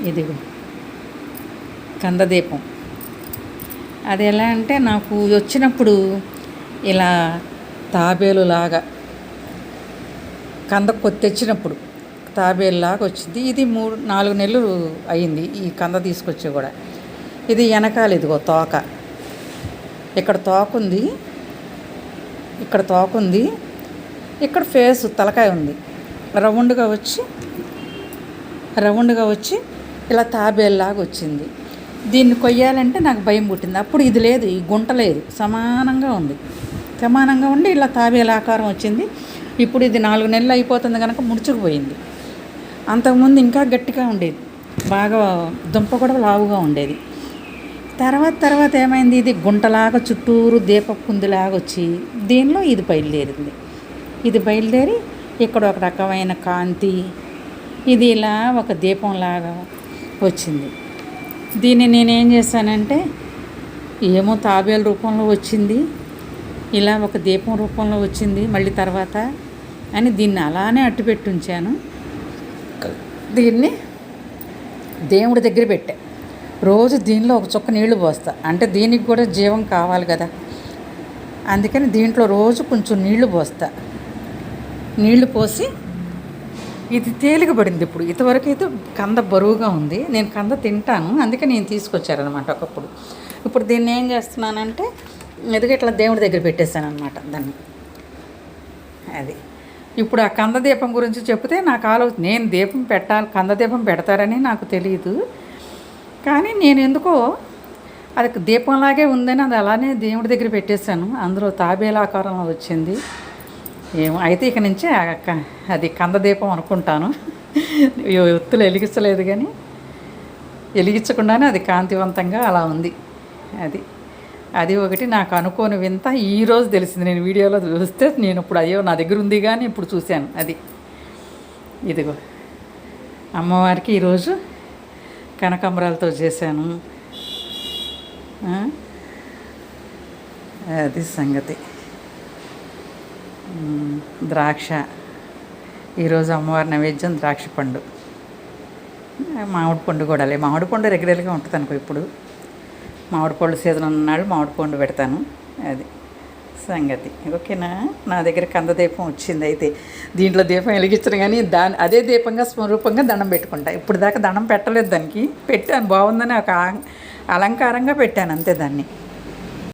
ఇదిగో కందదీపం. అది ఎలా అంటే నాకు వచ్చినప్పుడు ఇలా తాబేలులాగా కంద తెచ్చినప్పుడు తాబేలులాగా వచ్చింది. ఇది 3-4 నెలలు అయింది ఈ కంద తీసుకొచ్చి కూడా. ఇది వెనకాల ఇదిగో తోక, ఇక్కడ తోకుంది, ఇక్కడ తోకుంది, ఇక్కడ ఫేసు తలకాయ ఉంది, రౌండ్గా వచ్చి ఇలా తాబేలులాగా వచ్చింది. దీన్ని కొయ్యాలంటే నాకు భయం పుట్టింది. అప్పుడు ఇది లేదు, ఈ గుంట లేదు, సమానంగా ఉండి ఇలా తాబేలు ఆకారం వచ్చింది. ఇప్పుడు ఇది 4 నెలలు అయిపోతుంది కనుక ముడుచుకుపోయింది. అంతకుముందు ఇంకా గట్టిగా ఉండేది, బాగా దుంప కూడా లావుగా ఉండేది. తర్వాత ఏమైంది, ఇది గుంటలాగా చుట్టూరు దీపకుందిలాగా వచ్చి దీనిలో ఇది బయలుదేరి ఇక్కడ ఒక రకమైన కాంతి, ఇది ఇలా ఒక దీపంలాగా వచ్చింది. దీన్ని నేనేం చేశానంటే, ఏమో తాబేలు రూపంలో వచ్చింది, ఇలా ఒక దీపం రూపంలో వచ్చింది మళ్ళీ తర్వాత అని దీన్ని అలానే అట్టుపెట్టి ఉంచాను. దీన్ని దేవుడి దగ్గర పెట్టా. రోజు దీనిలో ఒక చుక్క నీళ్లు పోస్తా, అంటే దీనికి కూడా జీవం కావాలి కదా, అందుకని దీంట్లో రోజు కొంచెం నీళ్లు పోస్తా. నీళ్లు పోసి ఇది తేలికబడింది. ఇప్పుడు ఇంతవరకు అయితే కంద బరువుగా ఉంది, నేను కంద తింటాను, అందుకే నేను తీసుకొచ్చారనమాట ఒకప్పుడు. ఇప్పుడు దీన్ని ఏం చేస్తున్నానంటే ఎదుగు ఇట్లా దేవుడి దగ్గర పెట్టేశాను అనమాట దాన్ని. అది ఇప్పుడు ఆ కంద దీపం గురించి చెప్తే నాకు ఆలోచన, నేను దీపం పెట్టాలి, కంద దీపం పెడతారని నాకు తెలియదు, కానీ నేను ఎందుకో అది దీపంలాగే ఉందని అది అలానే దేవుడి దగ్గర పెట్టేశాను. అందులో తాబేలు ఆకారంలో వచ్చింది. ఏమో అయితే ఇక నుంచి అది కంద దీపం అనుకుంటాను. ఒత్తులు వెలిగించలేదు కానీ వెలిగించకుండానే అది కాంతివంతంగా అలా ఉంది. అది ఒకటి నాకు అనుకోని వింత ఈరోజు తెలిసింది. నేను వీడియోలో చూస్తే నేను ఇప్పుడు అయ్యో నా దగ్గర ఉంది కానీ ఇప్పుడు చూశాను. ఇదిగో అమ్మవారికి ఈరోజు కనకాంబరాలతో చేశాను. అది సంగతి. ద్రాక్ష, ఈరోజు అమ్మవారి నైవేద్యం ద్రాక్ష పండు, మామిడి పండు కూడా మామిడి పండు రెగ్యులర్గా ఉంటుంది అనుకో. ఇప్పుడు మామిడి పళ్ళు సీజన్ ఉన్నాడు, మామిడి పండు పెడతాను. అది సంగతి. ఓకేనా, నా దగ్గర కంద దీపం వచ్చింది. అయితే దీంట్లో దీపం వెలిగించను కానీ అదే దీపంగా స్వరూపంగా దండం పెట్టుకుంటా. ఇప్పుడు దాకా దండం పెట్టలేదు, దానికి పెట్టాను, బాగుందని ఒక అలంకారంగా పెట్టాను అంతే దాన్ని.